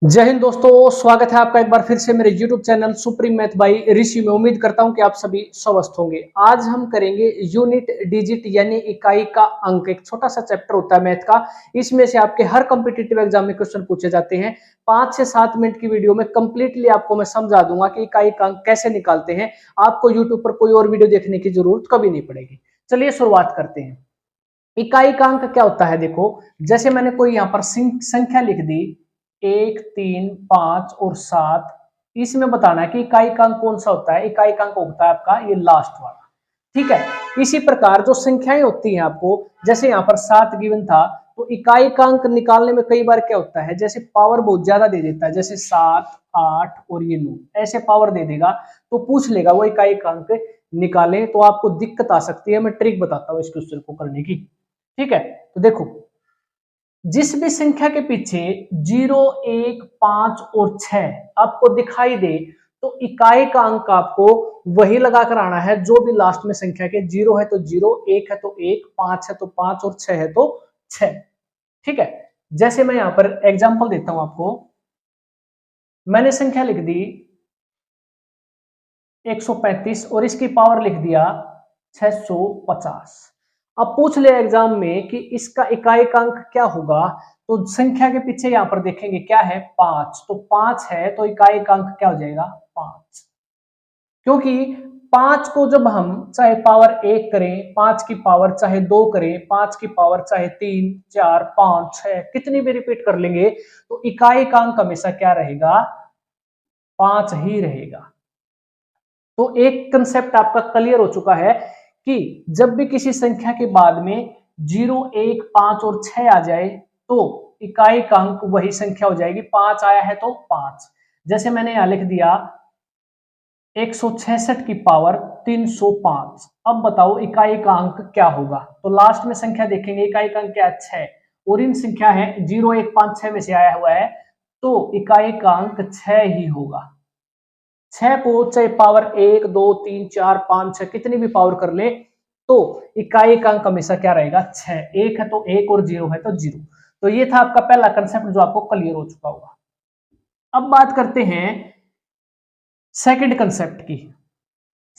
जय हिंद दोस्तों, स्वागत है आपका एक बार फिर से मेरे YouTube channel supreme math by Rishi में। उम्मीद करता हूं कि आप सभी स्वस्थ होंगे। आज हम करेंगे यूनिट डिजिट यानी इकाई का अंक। एक छोटा सा चैप्टर होता है मैथ का, इसमें से आपके हर कॉम्पिटिटिव एग्जाम में क्वेश्चन पूछे जाते हैं। 5 से 7 मिनट की वीडियो में कंप्लीटली आपको मैं समझा दूंगा कि इकाई का अंक कैसे निकालते हैं। आपको यूट्यूब पर कोई और वीडियो देखने की जरूरत कभी नहीं पड़ेगी। चलिए शुरुआत करते हैं। इकाई का अंक क्या होता है? देखो, जैसे मैंने कोई यहाँ पर संख्या लिख दी 1, 3, 5 और 7। इसमें बताना है कि इकाई का अंक कौन सा होता है। इकाई का अंक होता है आपका ये लास्ट वाला, ठीक है। इसी प्रकार जो संख्याएं होती हैं आपको, जैसे यहाँ पर 7 गिवन था, तो इकाई का अंक निकालने में कई बार क्या होता है, जैसे पावर बहुत ज्यादा दे देता है, जैसे 7, 8 और ये 9 ऐसे पावर दे देगा, तो पूछ लेगा वो इकाई का अंक निकालें, तो आपको दिक्कत आ सकती है। मैं ट्रिक बताता हूँ इस क्वेश्चन को करने की, ठीक है। तो देखो, जिस भी संख्या के पीछे 0, 1, 5 और 6 आपको दिखाई दे, तो इकाई का अंक आपको वही लगाकर आना है जो भी लास्ट में संख्या के 0 है तो 0, 1 है तो 1, 5 है तो 5 और 6 है तो 6, ठीक है। जैसे मैं यहां पर एग्जांपल देता हूं आपको। मैंने संख्या लिख दी 135 और इसकी पावर लिख दिया 650। अब पूछ ले एग्जाम में कि इसका इकाई का अंक क्या होगा, तो संख्या के पीछे यहां पर देखेंगे क्या है, 5, तो 5 है तो इकाई का अंक क्या हो जाएगा, 5। क्योंकि 5 को जब हम चाहे पावर 1 करें, 5 की पावर चाहे 2 करें, 5 की पावर चाहे 3, 4, 5, 6 कितनी भी रिपीट कर लेंगे, तो इकाई का अंक हमेशा क्या रहेगा, 5 ही रहेगा। तो एक कंसेप्ट आपका क्लियर हो चुका है कि जब भी किसी संख्या के बाद में 0, 1, 5 और 6 आ जाए, तो इकाई का अंक वही संख्या हो जाएगी। 5 आया है तो 5। जैसे मैंने यहां लिख दिया 166 की पावर 305। अब बताओ इकाई का अंक क्या होगा, तो लास्ट में संख्या देखेंगे, इकाई का अंक क्या है, 6, और इन संख्या है 0, 1, 5, 6 में से आया हुआ है, तो इकाई का अंक 6 ही होगा। 6 को चाहे पावर 1, 2, 3, 4, 5, 6 कितनी भी पावर कर ले, तो इकाई का अंक हमेशा क्या रहेगा, 6। 1 है तो 1 और 0 है तो 0। तो ये था आपका पहला कंसेप्ट जो आपको क्लियर हो चुका होगा। अब बात करते हैं सेकंड कंसेप्ट की।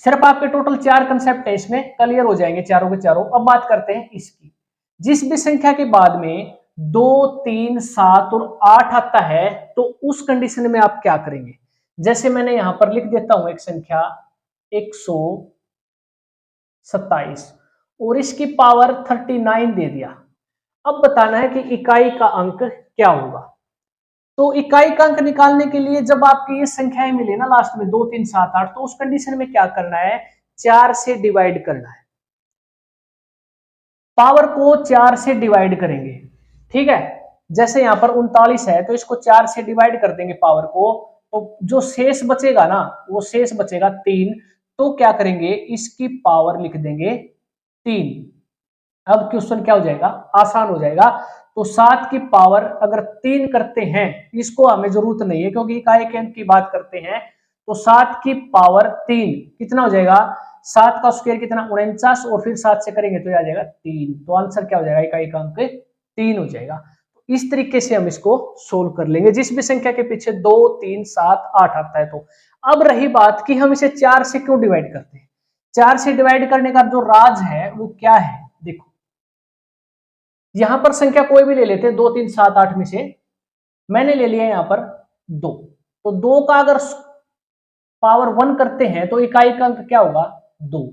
सिर्फ आपके टोटल 4 कंसेप्ट है, इसमें क्लियर हो जाएंगे चारों के चारों। अब बात करते हैं इसकी। जिस भी संख्या के बाद में 2, 3, 7 और 8 आता है, तो उस कंडीशन में आप क्या करेंगे। जैसे मैंने यहां पर लिख देता हूं एक संख्या 127 और इसकी पावर 39 दे दिया। अब बताना है कि इकाई का अंक क्या होगा। तो इकाई का अंक निकालने के लिए जब आपकी ये संख्याएं मिले ना लास्ट में 2, 3, 7, 8, तो उस कंडीशन में क्या करना है, 4 से डिवाइड करना है। पावर को 4 से डिवाइड करेंगे, ठीक है। जैसे यहां पर 39 है तो इसको 4 से डिवाइड कर देंगे पावर को, तो जो शेष बचेगा ना, वो शेष बचेगा 3। तो क्या करेंगे, इसकी पावर लिख देंगे 3। अब क्वेश्चन क्या हो जाएगा, आसान हो जाएगा। तो 7 की पावर अगर 3 करते हैं, इसको हमें जरूरत नहीं है क्योंकि इकाई के अंक की बात करते हैं, तो 7 की पावर 3 कितना हो जाएगा, 7 का स्क्वायर कितना, 49, और फिर 7 से करेंगे तो आ जाएगा 3। तो आंसर क्या हो जाएगा, इकाई का अंक 3 हो जाएगा। तो इस तरीके से हम इसको सोल्व कर लेंगे जिस भी संख्या के पीछे 2, 3, 7, 8 आता है। तो अब रही बात कि हम इसे 4 से क्यों डिवाइड करते हैं। 4 से डिवाइड करने का जो राज है वो क्या है, देखो यहां पर संख्या कोई भी ले लेते हैं, 2, 3, 7, 8 में से मैंने ले लिया यहां पर 2। तो 2 का अगर पावर 1 करते हैं तो इकाई का अंक क्या होगा, 2।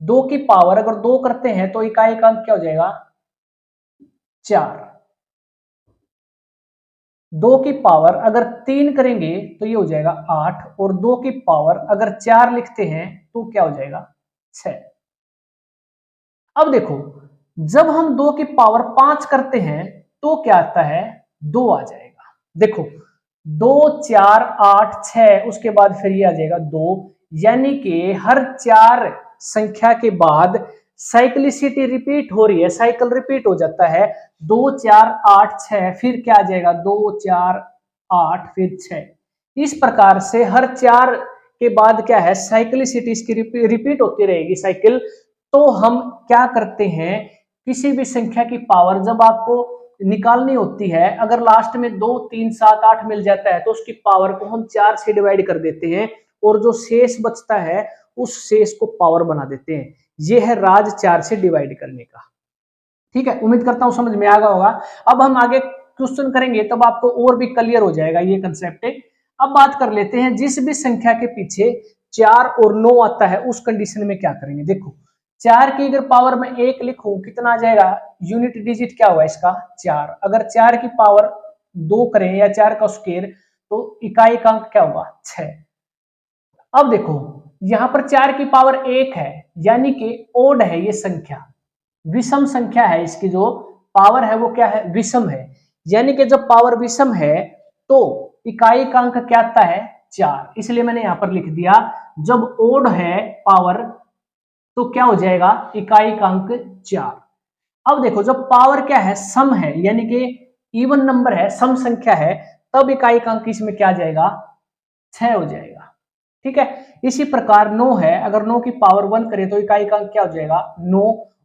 2 की पावर अगर 2 करते हैं तो इकाई का अंक क्या हो जाएगा, 4। 2 की पावर अगर 3 करेंगे तो ये हो जाएगा 8, और 2 की पावर अगर 4 लिखते हैं तो क्या हो जाएगा, 6। अब देखो, जब हम 2 की पावर 5 करते हैं तो क्या आता है, 2 आ जाएगा। देखो 2, 4, 8, 6, उसके बाद फिर ये आ जाएगा 2, यानी कि हर 4 संख्या के बाद साइक्लिसिटी रिपीट हो रही है, साइकिल रिपीट हो जाता है। 2, 4, 8, 6, फिर क्या आ जाएगा, 2, 4, 8 फिर 6। इस प्रकार से हर 4 के बाद क्या है, साइक्लिसिटी इसकी रिपीट होती रहेगी साइकिल। तो हम क्या करते हैं, किसी भी संख्या की पावर जब आपको निकालनी होती है, अगर लास्ट में 2 3 7 8 मिल जाता है तो उसकी पावर को हम 4 से डिवाइड कर देते हैं और जो शेष बचता है उस शेष को पावर बना देते हैं। ये है राज 4 से डिवाइड करने का। ठीक है, उम्मीद करता हूं समझ में आ गया होगा। अब हम आगे क्वेश्चन करेंगे तब आपको और भी क्लियर हो जाएगा ये कंसेप्ट। अब बात कर लेते हैं जिस भी संख्या के पीछे 4 और 9 आता है उस कंडीशन में क्या करेंगे। देखो 4 की अगर पावर में 1 लिखूं कितना आ जाएगा, यूनिट डिजिट क्या हुआ इसका 4। अगर 4 की पावर 2 करें या 4 का स्क्वायर तो इकाई का अंक क्या होगा 6। अब देखो यहां पर 4 की पावर 1 है यानी कि ओड है, ये संख्या विषम संख्या है, इसकी जो पावर है वो क्या है विषम है। यानी कि जब पावर विषम है तो इकाई का अंक क्या आता है 4, इसलिए मैंने यहां पर लिख दिया जब ओड है पावर तो क्या हो जाएगा इकाई का अंक 4। अब देखो जब पावर क्या है सम है यानी कि इवन नंबर है, सम संख्या है, तब इकाई का अंक इसमें क्या आ जाएगा 6 हो जाएगा। ठीक है, इसी प्रकार 9 है, अगर 9 की पावर 1 करें तो इकाई का अंक क्या हो जाएगा 9,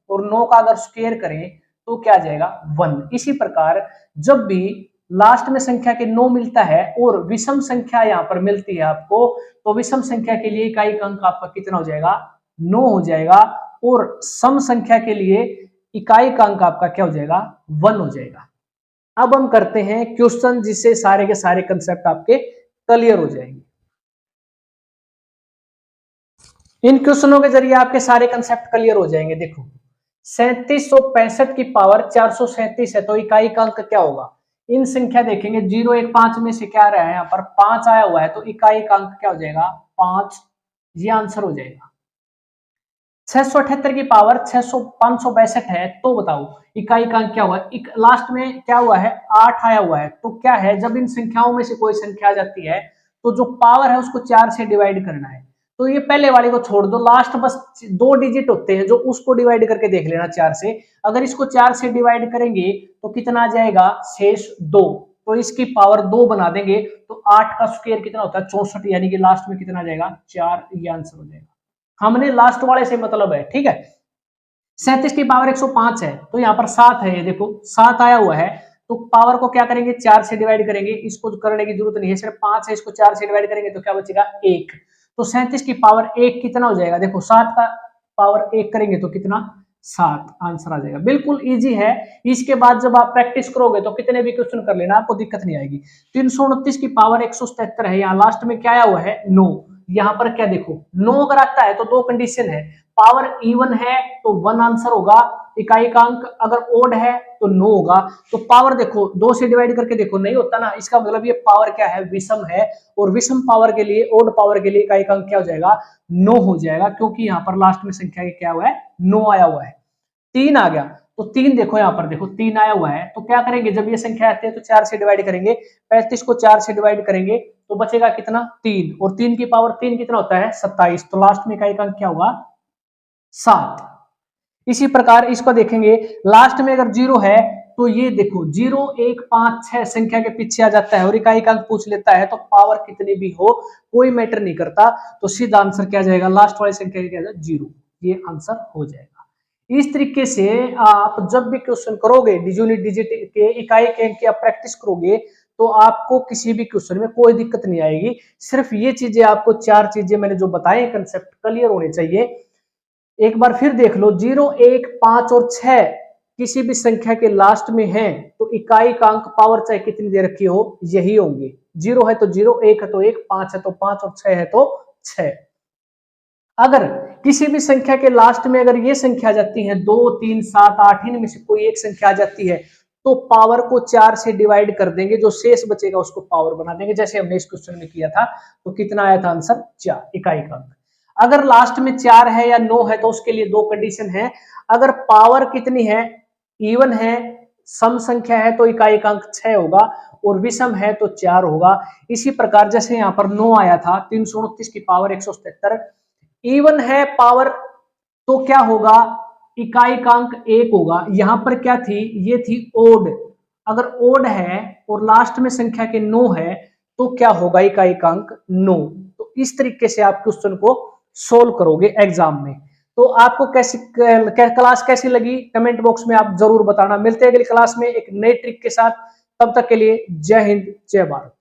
और 9 का अगर स्क्वायर करें तो क्या आ जाएगा 1। इसी प्रकार जब भी लास्ट में संख्या के 9 मिलता है और विषम संख्या यहां पर मिलती है आपको, तो विषम संख्या के लिए इकाई का अंक आपका कितना हो जाएगा 9 हो जाएगा, और सम संख्या के लिए इकाई का अंक आपका क्या हो जाएगा 1 हो जाएगा। अब हम करते हैं क्वेश्चन जिससे सारे के सारे कंसेप्ट आपके क्लियर हो जाएंगे। इन क्वेश्चनों के जरिए आपके सारे कंसेप्ट क्लियर हो जाएंगे। देखो 3765 की पावर 437 है तो इकाई का अंक क्या होगा। इन संख्या देखेंगे 0 1 5 में से क्या आ रहा है, यहाँ पर 5 आया हुआ है तो इकाई का अंक क्या हो जाएगा 5, ये आंसर हो जाएगा। 678 की पावर 562 है तो बताओ इकाई का अंक क्या हुआ। लास्ट में क्या हुआ है 8 आया हुआ है, तो क्या है जब इन संख्याओं में से कोई संख्या आ जाती है तो जो पावर है उसको 4 से डिवाइड करना है। तो ये पहले वाले को छोड़ दो, लास्ट बस 2 डिजिट होते हैं जो उसको डिवाइड करके देख लेना 4 से। अगर इसको 4 से डिवाइड करेंगे तो कितना आ जाएगा शेष 2, तो इसकी पावर 2 बना देंगे तो 8 का स्क्वायर कितना होता है 64, यानी कि लास्ट में कितना आ जाएगा 4, ये आंसर हो जाएगा। हमने लास्ट वाले से मतलब है। ठीक है, 37 की पावर 105 है तो यहाँ पर 7 है, ये देखो 7 आया हुआ है तो पावर को क्या करेंगे 4 से डिवाइड करेंगे, इसको करने की जरूरत नहीं है, सिर्फ 5 है, इसको 4 से डिवाइड करेंगे तो क्या बचेगा 1। तो 37 की पावर 1 कितना हो जाएगा, देखो 7 का पावर 1 करेंगे तो कितना 7, आंसर आ जाएगा। बिल्कुल इजी है। इसके बाद जब आप प्रैक्टिस करोगे तो कितने भी क्वेश्चन कर लेना, आपको दिक्कत नहीं आएगी। 329 की पावर 177 है, यहाँ लास्ट में क्या आया हुआ है 9। यहाँ पर क्या देखो 9 अगर आता है तो 2 कंडीशन है, पावर इवन है तो 1 आंसर होगा, इकाई का अंक अगर ओड है तो 9 होगा। तो पावर देखो 2 से डिवाइड करके देखो नहीं होता ना, इसका मतलब ये पावर क्या है विषम है, और विषम पावर के लिए ओड पावर के लिए इकाई का अंक क्या हो जाएगा 9 हो जाएगा, क्योंकि यहाँ पर लास्ट में संख्या क्या हुआ है 9 आया हुआ है। 3 आ गया तो 3 देखो यहाँ पर देखो 3 आया हुआ है तो क्या करेंगे जब ये संख्या आती है तो 4 से डिवाइड करेंगे, 35 को 4 से डिवाइड करेंगे तो बचेगा कितना 3, और 3 की पावर 3 कितना होता है 27, तो लास्ट में इकाई का अंक क्या होगा 7। इसी प्रकार इसको देखेंगे लास्ट में अगर 0 है तो ये देखो 0 1 5 6 संख्या के पीछे आ जाता है और इकाई का अंक पूछ लेता है, तो पावर कितनी भी हो कोई मैटर नहीं करता, तो सीधा आंसर क्या जाएगा लास्ट वाली संख्या क्या जाएगा 0, ये आंसर हो जाएगा। इस तरीके से आप जब भी क्वेश्चन करोगे यूनिट डिजिट के इकाई के अंक की आप प्रैक्टिस करोगे तो आपको किसी भी क्वेश्चन में कोई दिक्कत नहीं आएगी। सिर्फ ये चीजें आपको 4 चीजें मैंने जो बताए कंसेप्ट क्लियर होने चाहिए। एक बार फिर देख लो 0 1 5 और 6 किसी भी संख्या के लास्ट में है तो इकाई का अंक पावर चाहे कितनी दे रखी हो यही होंगे, 0 है तो 0, 1 है तो 1, 5 है तो 5 और 6 है तो 6। अगर किसी भी संख्या के लास्ट में अगर ये संख्या आ जाती है 2 3 7 8 इनमें से कोई एक संख्या आ जाती है तो पावर को 4 से डिवाइड कर देंगे, जो शेष बचेगा उसको पावर बना देंगे, जैसे हमने इस क्वेश्चन में किया था। तो कितना आया था आंसर 4, इकाई का अंक। अगर लास्ट में 4 है या 9 है तो उसके लिए 2 कंडीशन है, अगर पावर कितनी है इवन है सम संख्या है तो इकाई का अंक 6 होगा, और विषम है तो 4 होगा। इसी प्रकार जैसे यहाँ पर 9 आया था 329 की पावर 177, इवन है पावर तो क्या होगा इकाई का अंक 1 होगा। यहां पर क्या थी ये थी ओड, अगर ओड है और लास्ट में संख्या के 9 है तो क्या होगा इकाई का अंक 9। तो इस तरीके से आप क्वेश्चन को सोल्व करोगे एग्जाम में। तो आपको क्लास कैसी लगी कमेंट बॉक्स में आप जरूर बताना। मिलते हैं अगली क्लास में एक नई ट्रिक के साथ, तब तक के लिए जय हिंद जय भारत।